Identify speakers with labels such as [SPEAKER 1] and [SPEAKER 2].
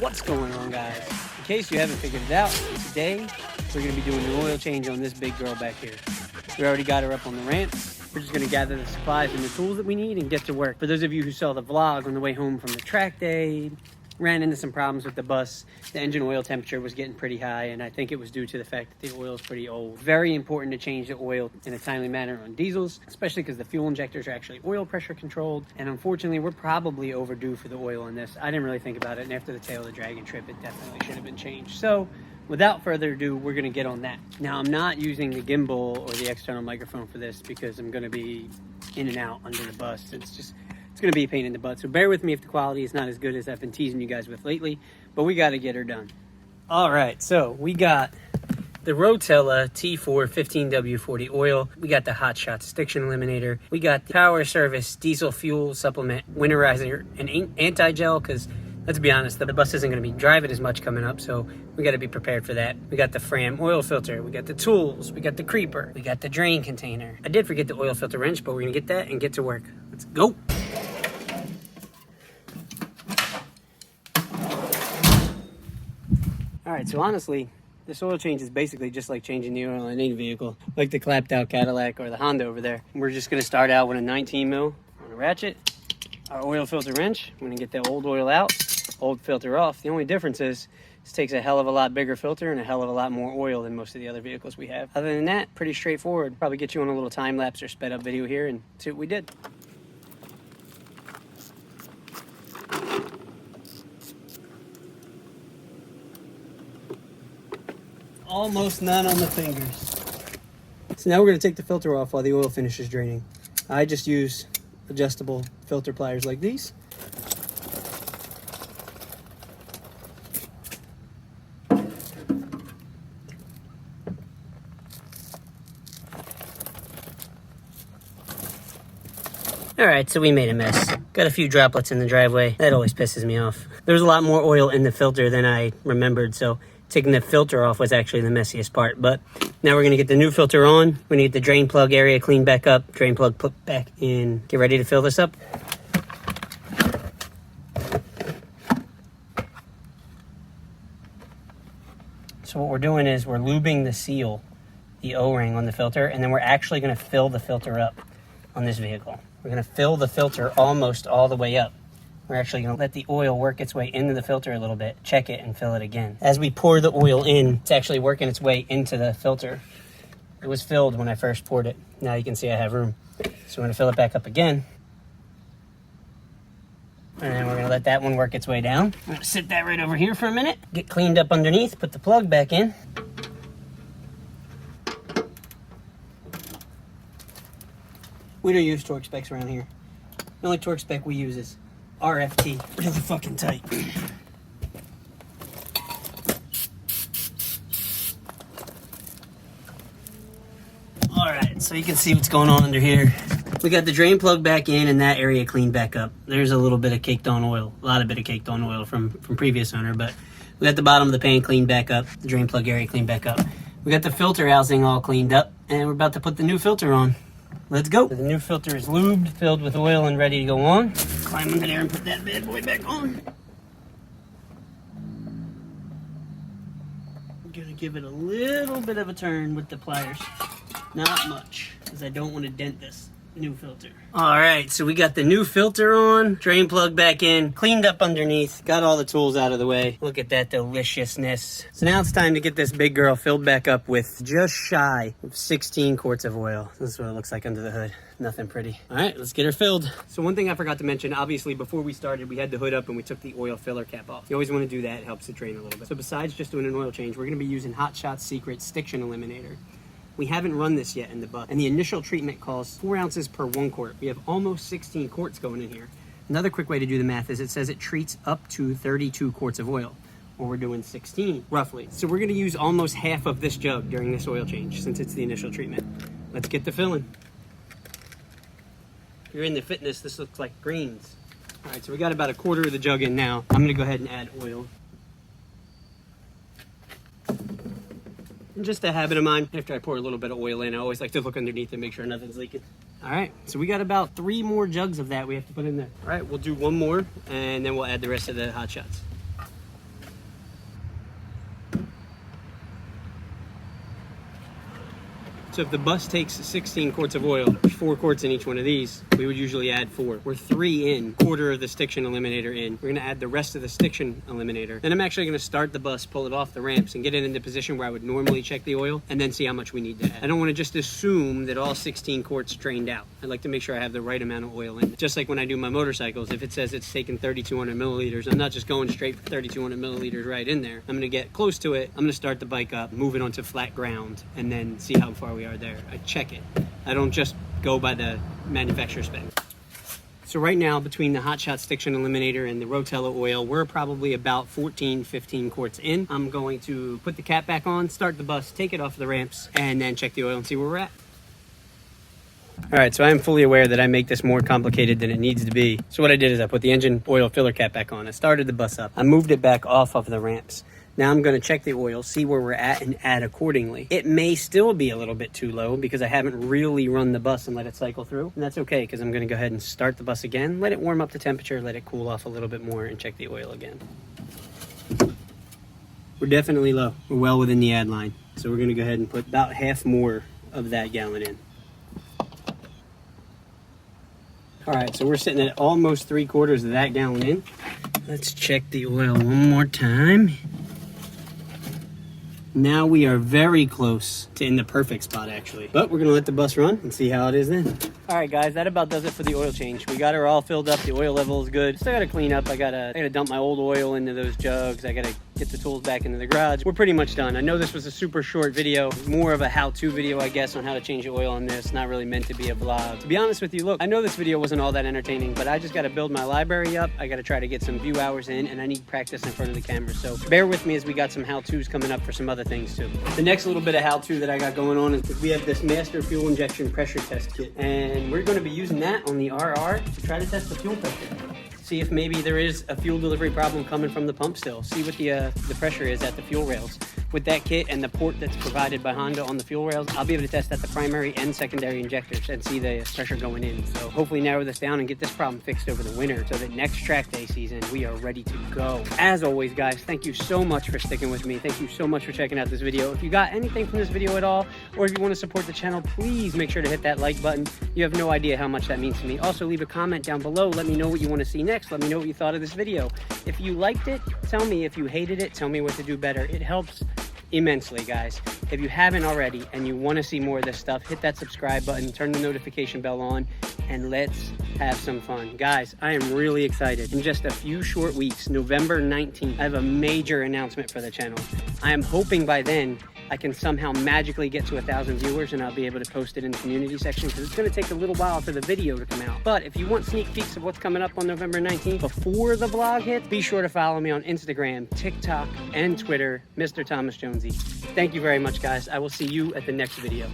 [SPEAKER 1] What's going on, guys? In case you haven't figured it out, today we're going to be doing an oil change on this big girl back here. We already got her up on the ramp. We're just going to gather the supplies and the tools that we need and get to work. For those of you who saw the vlog on the way home from the track day, ran into some problems with the bus. The engine oil temperature was getting pretty high, and I think it was due to the fact that the oil is pretty old. Very important to change the oil in a timely manner on diesels, especially because the fuel injectors are actually oil pressure controlled. And unfortunately, we're probably overdue for the oil on this. I didn't really think about it, and after the Tail of the Dragon trip, it definitely should have been changed. So without further ado, we're going to get on that. Now, I'm not using the gimbal or the external microphone for this because I'm going to be in and out under the bus. It's going to be a pain in the butt, so bear with me if the quality is not as good as I've been teasing you guys with lately, but we got to get her done. All right, so we got the Rotella T4 15W40 oil. We got the Hot Shot Stiction Eliminator. We got the Power Service Diesel Fuel Supplement Winterizer and Anti-Gel, because let's be honest, the bus isn't going to be driving as much coming up, so we got to be prepared for that. We got the Fram oil filter. We got the tools. We got the creeper. We got the drain container. I did forget the oil filter wrench, but we're going to get that and get to work. Let's go. All right, so honestly, this oil change is basically just like changing the oil in any vehicle, like the clapped out Cadillac or the Honda over there. We're just gonna start out with a 19 mil on a ratchet, our oil filter wrench. I'm gonna get the old oil out, old filter off. The only difference is this takes a hell of a lot bigger filter and a hell of a lot more oil than most of the other vehicles we have. Other than that, pretty straightforward. Probably get you on a little time lapse or sped up video here and see what we did. Almost none on the fingers. So now we're going to take the filter off while the oil finishes draining. I just use adjustable filter pliers like these. Alright, so we made a mess. Got a few droplets in the driveway. That always pisses me off. There's a lot more oil in the filter than I remembered, so taking the filter off was actually the messiest part. But now we're going to get the new filter on. We're going to get the drain plug area cleaned back up. Drain plug put back in. Get ready to fill this up. So what we're doing is we're lubing the seal, the O-ring on the filter, and then we're actually going to fill the filter up on this vehicle. We're going to fill the filter almost all the way up. We're actually going to let the oil work its way into the filter a little bit, check it, and fill it again. As we pour the oil in, it's actually working its way into the filter. It was filled when I first poured it. Now you can see I have room. So we're going to fill it back up again. And then we're going to let that one work its way down. I'm going to sit that right over here for a minute. Get cleaned up underneath, put the plug back in. We don't use torque specs around here. The only torque spec we use is RFT. Really fucking tight. Alright, so you can see what's going on under here. We got the drain plug back in and that area cleaned back up. There's a little bit of caked on oil. A lot of bit of caked on oil from previous owner, but we got the bottom of the pan cleaned back up. The drain plug area cleaned back up. We got the filter housing all cleaned up, and we're about to put the new filter on. Let's go. The new filter is lubed, filled with oil, and ready to go on. Climb under there and put that bad boy back on. I'm gonna give it a little bit of a turn with the pliers. Not much, because I don't want to dent this new filter. Alright, so we got the new filter on, drain plug back in, cleaned up underneath, got all the tools out of the way. Look at that deliciousness. So now it's time to get this big girl filled back up with just shy of 16 quarts of oil. This is what it looks like under the hood. Nothing pretty. Alright, let's get her filled. So one thing I forgot to mention, obviously before we started, we had the hood up and we took the oil filler cap off. You always want to do that, it helps it drain a little bit. So besides just doing an oil change, we're going to be using Hot Shot Secret Stiction Eliminator. We haven't run this yet in the bus, and the initial treatment calls 4 ounces per 1 quart. We have almost 16 quarts going in here. Another quick way to do the math is it says it treats up to 32 quarts of oil, or we're doing 16 roughly. So we're gonna use almost half of this jug during this oil change since it's the initial treatment. Let's get the filling. If you're into fitness, this looks like greens. All right, so we got about a quarter of the jug in now. I'm gonna go ahead and add oil. And just a habit of mine, after I pour a little bit of oil in, I always like to look underneath and make sure nothing's leaking. All right, so we got about 3 more jugs of that we have to put in there. All right, we'll do 1 more, and then we'll add the rest of the hot shots. So if the bus takes 16 quarts of oil, 4 quarts in each one of these, we would usually add 4. We're 3 in, quarter of the stiction eliminator in. We're gonna add the rest of the stiction eliminator. Then I'm actually gonna start the bus, pull it off the ramps, and get it into position where I would normally check the oil, and then see how much we need to add. I don't wanna just assume that all 16 quarts drained out. I'd like to make sure I have the right amount of oil in. Just like when I do my motorcycles, if it says it's taking 3,200 milliliters, I'm not just going straight for 3,200 milliliters right in there. I'm gonna get close to it, I'm gonna start the bike up, move it onto flat ground, and then see how far we are there. I check it. I don't just go by the manufacturer spec. So right now, between the Hot Shot Stiction Eliminator and the Rotella oil, we're probably about 14, 15 quarts in. I'm going to put the cap back on, start the bus, take it off the ramps, and then check the oil and see where we're at. All right, so I am fully aware that I make this more complicated than it needs to be. So what I did is I put the engine oil filler cap back on. I started the bus up. I moved it back off of the ramps. Now I'm going to check the oil, see where we're at, and add accordingly. It may still be a little bit too low because I haven't really run the bus and let it cycle through. And that's okay, because I'm going to go ahead and start the bus again, let it warm up to temperature, let it cool off a little bit more, and check the oil again. We're definitely low. We're well within the add line. So we're going to go ahead and put about half more of that gallon in. All right, so we're sitting at almost 3/4 of that gallon in. Let's check the oil one more time. Now we are very close to in the perfect spot, actually. But we're gonna let the bus run and see how it is then. All right, guys, that about does it for the oil change. We got her all filled up. The oil level is good. Still gotta clean up. I gotta dump my old oil into those jugs. I gotta get the tools back into the garage. We're pretty much done. I know this was a super short video, more of a how-to video, I guess, on how to change the oil on this. Not really meant to be a vlog. To be honest with you, look, I know this video wasn't all that entertaining, but I just gotta build my library up. I gotta try to get some view hours in, and I need practice in front of the camera. So bear with me as we got some how-tos coming up for some other things too. The next little bit of how-to that I got going on is we have this master fuel injection pressure test kit, and we're gonna be using that on the RR to try to test the fuel pressure. See if maybe there is a fuel delivery problem coming from the pump still. See what the pressure is at the fuel rails. With that kit and the port that's provided by Honda on the fuel rails, I'll be able to test at the primary and secondary injectors and see the pressure going in. So hopefully narrow this down and get this problem fixed over the winter so that next track day season, we are ready to go. As always, guys, thank you so much for sticking with me. Thank you so much for checking out this video. If you got anything from this video at all, or if you want to support the channel, please make sure to hit that like button. You have no idea how much that means to me. Also, leave a comment down below. Let me know what you want to see next. Let me know what you thought of this video. If you liked it, tell me. If you hated it, tell me what to do better. It helps immensely, guys. If you haven't already and you want to see more of this stuff, hit that subscribe button, turn the notification bell on, and let's have some fun. Guys, I am really excited. In just a few short weeks, November 19th, I have a major announcement for the channel. I am hoping by then I can somehow magically get to 1,000 viewers and I'll be able to post it in the community section because it's going to take a little while for the video to come out. But if you want sneak peeks of what's coming up on November 19th before the vlog hits, be sure to follow me on Instagram, TikTok, and Twitter, Mr. Thomas Jonesy. Thank you very much, guys. I will see you at the next video.